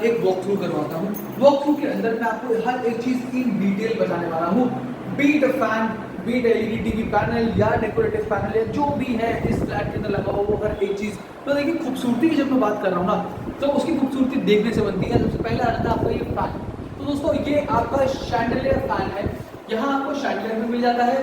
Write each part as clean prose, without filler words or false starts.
एक walk through करवाता हूँ। वॉक थ्रू के अंदर मैं आपको हर एक चीज की डिटेल बताने वाला हूँ, be it fan, be it LED TV panel या डेकोरेटिव पैनल या जो भी है इस फ्लैट के अंदर लगा हुआ वो हर एक चीज। तो देखिए खूबसूरती की जब मैं बात कर रहा हूँ ना, तो उसकी खूबसूरती देखने से बनती है। सबसे पहले आता है आपका ये फैन। तो दोस्तों ये आपका शैंडलियर फैन है, यहाँ आपको शैंडलियर भी मिल जाता है,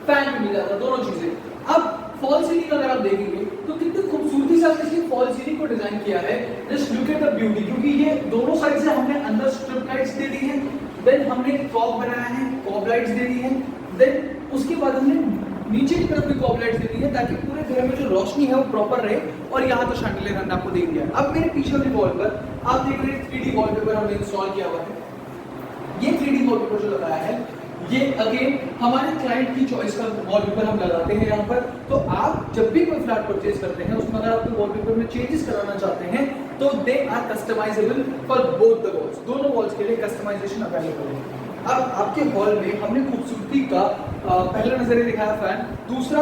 फैन भी मिल जाता है, दोनों चीजें। अब फॉल सीलिंग अगर आप देखेंगे तो कितनी खूबसूरती से हमने इसकी फॉल सीलिंग को डिजाइन किया है। Just look at the beauty, क्योंकि ये दोनों साइड से हमने अंदर स्ट्रिप लाइट्स दे दी है, देन हमने कॉब बनाया है, कॉब लाइट्स दे दी है, देन उसके बाद हमने नीचे की तरफ भी कॉब लाइट्स दे दी है ताकि पूरे घर में जो रोशनी है वो प्रॉपर रहे। और यहाँ तो शैंडलियर हमने आपको दे दिया है। अब मेरे पीछे वाली वॉल पर आप देख रहे हैं 3D वॉलपेपर हमने इंस्टॉल किया हुआ है। ये 3D वॉलपेपर जो लगाया है ये अगेन हमारे क्लाइंट की चॉइस का वॉलपेपर हम लगाते हैं यहाँ पर। तो आप जब भी कोई फ्लैट परचेज करते हैं उसमें अगर आप वॉलपेपर में चेंजेस कराना चाहते हैं तो they are customizable for both the walls, दोनों वॉल्स के लिए कस्टमाइजेशन अवेलेबल है। अब आपके हॉल में हमने खूबसूरती का पहला नजरिया दिखाया फैन, दूसरा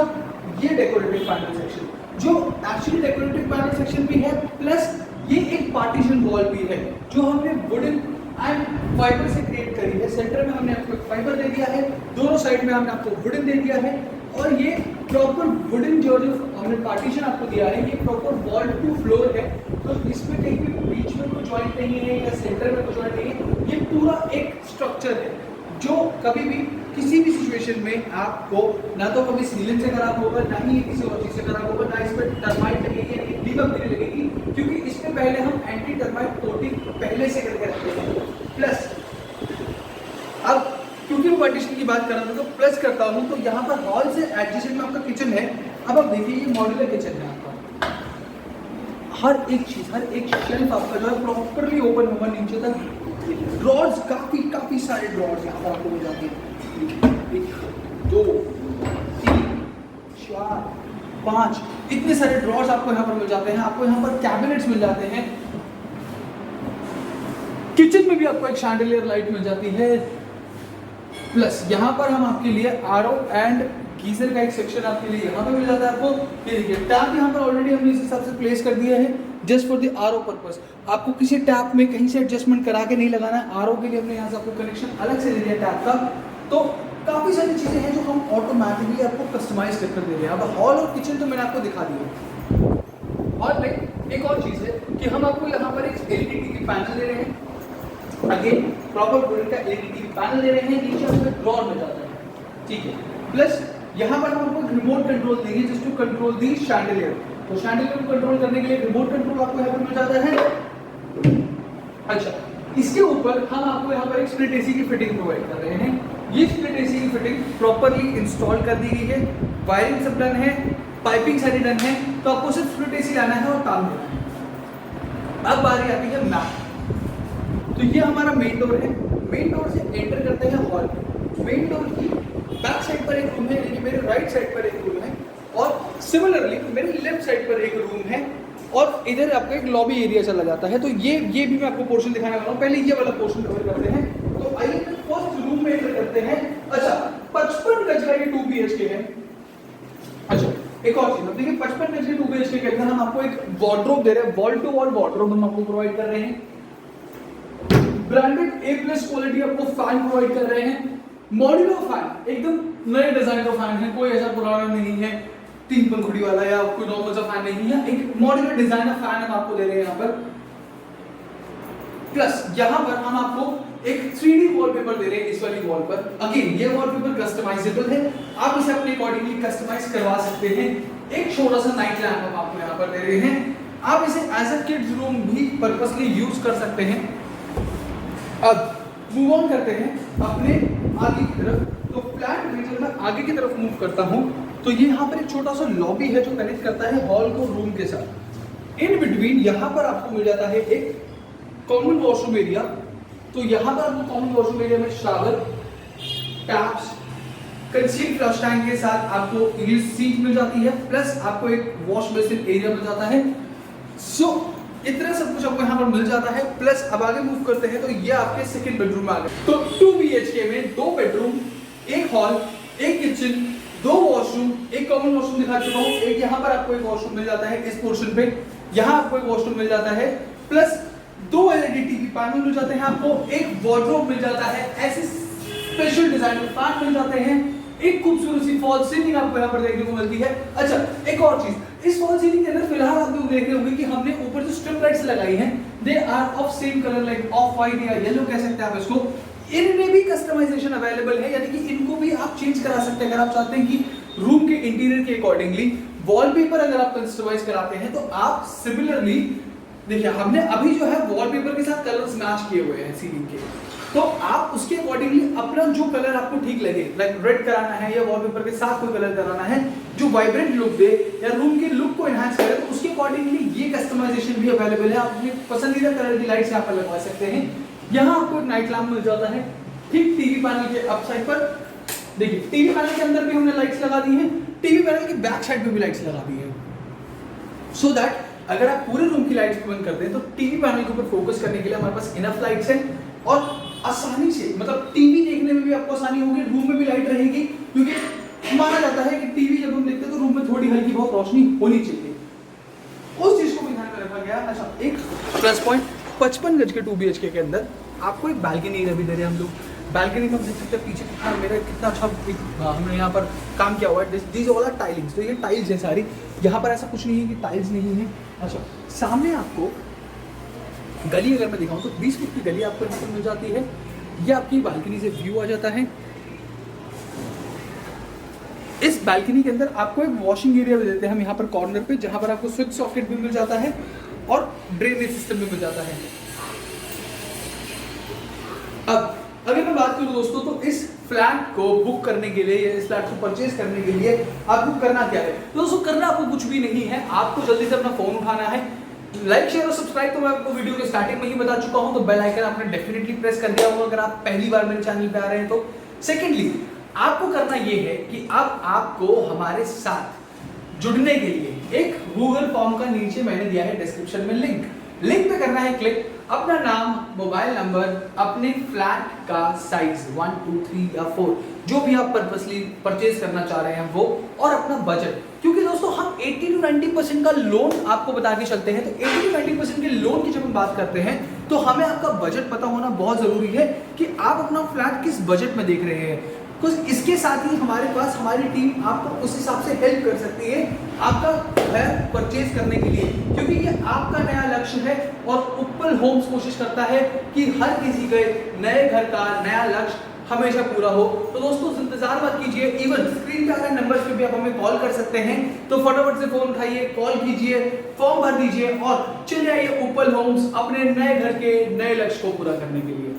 ये डेकोरेटिव पैनल सेक्शन जो एक्चुअली डेकोरेटिव पैनल सेक्शन भी है, प्लस ये एक पार्टीशन वॉल भी है जो हमने वुडन एंड फाइबर से क्रिएट करी है। सेंटर में हमने आपको फाइबर दे दिया है, दोनों साइड में हमने आपको वुडन दे दिया है, और ये प्रॉपर वुडन जो हमने पार्टीशन आपको दिया है ये प्रॉपर वॉल टू फ्लोर है। तो इसमें कहीं भी बीच में कोई जॉइंट नहीं है या सेंटर में कोई जॉइंट नहीं है, ये पूरा एक स्ट्रक्चर है जो कभी भी किसी भी सिचुएशन में आपको ना तो कभी सीलिंग से खराब होगा, ना ही किसी और चीज से खराब होगा, ना इस पर टर्माइट लगेगी, दीमक भी नहीं लगेगी, क्योंकि इसमें पहले हम एंटी टर्माइट कोटिंग पहले से करके रखते हैं। प्लस अब क्योंकि मैं पार्टीशन की बात कर रहा हूँ तो प्लस करता हूँ, तो यहाँ पर हॉल से एडजेसेंट में आपका किचन है। अब आप देखिए ये मॉड्यूलर किचन है आपका, हर एक चीज, हर एक शेल्फ आपका जो है प्रॉपरली ओपन होगा नीचे तक। ड्रॉर्स काफी सारे ड्रॉर्स यहाँ पर आपको मिल जाते हैं, 1 2 3 4 5, इतने सारे ड्रॉर्स आपको यहाँ पर मिल जाते हैं। आपको यहाँ पर कैबिनेट्स मिल जाते हैं, किचन में भी आपको एक शैंडलियर लाइट मिल जाती है। प्लस यहाँ पर हम आपके लिए आरओ एंड गीजर का एक सेक्शन आपके लिए यहाँ पे मिल जाता है आपको। ये देखिए टैप यहाँ पर ऑलरेडी हमने इस हिसाब से प्लेस कर दिया है just for the RO purpose. आपको किसी टैप में कहीं से एडजस्टमेंट करा के नहीं लगाना है, आरओ के लिए हमने यहाँ से आपको कनेक्शन अलग से दे दिया टैप का। तो काफ़ी सारी चीज़ें हैं जो हम ऑटोमेटिकली आपको कस्टमाइज कर दे रहे हैं। अब हॉल और किचन तो मैंने आपको दिखा दिया। हॉल में एक और चीज़ है कि हम आपको यहाँ पर एक एलईडी टीवी पैनल दे रहे हैं, अगेन प्रॉपर वुडन का एलईडी टीवी पैनल दे रहे हैं, नीचे हमें ड्रॉर मिल जाता है, ठीक है। प्लस यहाँ पर हम आपको रिमोट कंट्रोल देंगे just to control the chandelier. तो शैंडलियर को कंट्रोल करने के लिए रिमोट कंट्रोल आपको यहाँ पर मिल जाता है। अच्छा, इसके ऊपर हम आपको यहाँ पर एक स्प्लिट एसी की फिटिंग प्रोवाइड कर रहे हैं। ये स्प्लिट एसी की फिटिंग प्रॉपरली इंस्टॉल कर दी गई है, वायरिंग सब डन है, पाइपिंग सारी डन है। तो आपको सिर्फ स्प्लिट एसी लाना है और काम देना है। अब बारी आती है मैप। तो ये हमारा मेन डोर है, मेन डोर से एंटर करते हैं हॉल में। मेन डोर की बैक साइड पर एक रूम है, यानी मेरे राइट साइड पर एक रूम है, और सिमिलरली मेरे लेफ्ट साइड पर एक रूम है, और इधर आपको एक लॉबी एरिया चला जाता है। तो ये भी मैं आपको पोर्शन दिखाने वाला हूँ। पहले ये वाला पोर्शन कवर करते हैं। तो आइए फर्स्ट रूम में एंटर करते हैं। अच्छा, 55 गज का ये 2 BHK है। अच्छा, एक और चीज देखिए, 55 गज के 2 BHK के अंदर हम आपको एक वार्डरोब दे रहे हैं, वॉल टू वॉल वार्डरोब हम आपको प्रोवाइड कर रहे हैं। ब्रांडेड A+ क्वालिटी आपको फैन प्रोवाइड कर रहे हैं। मॉड्यूलर फैन, एकदम नए डिजाइन का फैन है, कोई ऐसा पुराना नहीं है 3 पंखुड़ी वाला या कोई नॉर्मल सा फैन नहीं है, एक मॉड्यूलर डिजाइन का फैन हम आपको दे रहे हैं यहाँ पर। प्लस यहाँ पर हम आपको एक 3D वॉलपेपर दे रहे हैं इस वाली वॉल पर। अगेन ये वॉलपेपर कस्टमाइजेबल है, आप इसे अपने अकॉर्डिंगली कस्टमाइज करवा सकते हैं। एक छोटा सा नाइट लैंप हम आपको यहाँ पर दे रहे हैं, आप इसे एज अ किड्स रूम भी पर्पसली यूज कर सकते हैं। अब मूव ऑन करते हैं अपने आगे की तरफ। तो फ्लैट में जब मैं आगे की तरफ मूव करता हूं तो ये यहाँ पर एक छोटा सा लॉबी है जो कनेक्ट करता है हॉल को रूम के साथ। इन बिटवीन यहाँ पर आपको मिल जाता है एक कॉमन वॉशरूम एरिया। तो यहाँ पर आपको कॉमन वॉशरूम एरिया में shower, taps, concealed flush tank के साथ आपको ये सीट मिल जाती है, प्लस आपको एक वॉश बेसिन एरिया मिल जाता है। सो इतना सब कुछ आपको यहाँ पर मिल जाता है। प्लस अब आगे मूव करते हैं तो ये आपके सेकंड बेडरूम में आ गए। तो 2 BHK में 2 बेडरूम, एक हॉल, एक किचन, 2 वॉशरूम, एक कॉमन वॉशरूम दिखा चुका हूँ, एक यहाँ पर आपको एक वॉशरूम मिल जाता है इस पोर्शन पे, यहाँ आपको एक वॉशरूम मिल जाता है, प्लस 2 एलईडी टीवी पैनल मिल जाते हैं आपको, एक वार्डरोब मिल जाता है, ऐसे स्पेशल डिजाइन में फैन मिल जाते हैं, एक खूबसूरत सी फॉल सीलिंग आपको यहाँ पर देखने को मिलती है। अच्छा, एक और चीज, इस फॉल सीलिंग के अंदर फिलहाल आप लोग देख रहे होंगे कि हमने ऊपर जो स्ट्रिप लाइट्स लगाई हैं, they are of same colour, like off white या येलो कह सकते हैं आप इसको। इनमें भी कस्टमाइजेशन अवेलेबल है, यानी कि इनको भी आप चेंज करा सकते हैं अगर आप चाहते हैं कि रूम के इंटीरियर के अकॉर्डिंगली। वॉलपेपर अगर आप कस्टमाइज कराते हैं तो आप सिमिलरली देखिए, हमने अभी जो है वॉलपेपर के साथ कलर्स मैच किए हुए हैं सीलिंग के, तो आप उसके अकॉर्डिंगली अपना जो कलर आपको ठीक लगे, लाइक रेड कराना है या वॉलपेपर के साथ कोई कलर कराना है जो वाइब्रेंट लुक दे या रूम के लुक को एनहांस करे, तो उसके अकॉर्डिंगली ये कस्टमाइजेशन भी अवेलेबल है। आप अपनी पसंदीदा कलर की लाइट्स यहाँ पर लगवा सकते हैं। यहाँ आपको एक नाइट लैम्प मिल जाता है ठीक टीवी पैनल के अप साइड पर। देखिए, टीवी पैनल के अंदर भी हमने लाइट्स लगा दी हैं, टीवी पैनल की बैक साइड पे भी लाइट्स लगा दी है, सो दैट अगर आप पूरे रूम की लाइट्स बंद कर दें तो टीवी पैनल के ऊपर फोकस करने के लिए हमारे पास इनफ लाइट्स हैं और आसानी से, मतलब टीवी देखने में भी आपको आसानी होगी, रूम में भी लाइट रहेगी, क्योंकि माना जाता है कि टीवी जब हम देखते हैं तो रूम में थोड़ी हल्की बहुत रोशनी होनी चाहिए, उस चीज को भी ध्यान में रखा गया। अच्छा, एक प्लस पॉइंट, 55 गज के 2 BHK के अंदर आपको एक बालकनी भी दे रहे हैं हम लोग। बालकनी में हम देख सकते हैं पीछे कितना अच्छा हमने यहाँ पर काम किया हुआ है। दीज ऑल आर टाइलिंग्स, तो ये टाइल्स है सारी, यहाँ पर ऐसा कुछ नहीं है कि टाइल्स नहीं है। अच्छा, सामने आपको गली अगर मैं दिखाऊं तो 20 फुट की गली आपको यहाँ पर मिल जाती है। ये आपकी बालकनी से व्यू आ जाता है। इस बालकनी के अंदर आपको एक वॉशिंग एरिया भी देते हैं हम यहाँ पर कॉर्नर पे, जहाँ पर आपको स्विच सॉकेट भी मिल जाता है और ड्रेनेज सिस्टम भी मिल जाता है। अब अगर मैं बात करूं दोस्तों, तो इस फ्लैट को बुक करने के लिए या इस फ्लैट को परचेज करने के लिए आपको करना क्या है? तो दोस्तों, करना आपको कुछ भी नहीं है, आपको जल्दी से अपना फोन उठाना है, लाइक शेयर और सब्सक्राइब तो मैं आपको वीडियो के स्टार्टिंग में ही बता चुका हूं, तो बेल आइकन आपने डेफिनेटली प्रेस कर दिया होगा अगर आप पहली बार मेरे चैनल पे आ रहे हैं तो। सेकेंडली, आपको करना ये है कि अब आपको हमारे साथ जुड़ने के लिए एक गूगल फॉर्म का नीचे मैंने दिया है डिस्क्रिप्शन में लिंक पे करना है क्लिक, अपना नाम, मोबाइल नंबर, अपने फ्लैट का साइज 1, 2, 3 या 4 जो भी आप पर्पसली परचेज करना चाह रहे हैं वो, और अपना बजट, क्योंकि दोस्तों हम 80 to 90% का लोन आपको बता के चलते हैं। तो 80 to 90% के लोन की जब हम बात करते हैं तो हमें आपका बजट पता होना बहुत जरूरी है कि आप अपना फ्लैट किस बजट में देख रहे हैं। कुछ इसके साथ ही हमारे पास हमारी टीम आपको उस हिसाब से हेल्प कर सकती है आपका घर परचेज करने के लिए, क्योंकि ये आपका नया लक्ष्य है और उत्पल होम्स कोशिश करता है कि हर किसी के नए घर का नया लक्ष्य हमेशा पूरा हो। तो दोस्तों, इंतजार मत कीजिए, इवन स्क्रीन पे आ रहे नंबर्स पे भी आप हमें कॉल कर सकते हैं, तो फटाफट से फोन उठाइए, कॉल कीजिए, फॉर्म भर दीजिए और चले आइए उत्पल होम्स अपने नए घर के नए लक्ष्य को पूरा करने के लिए।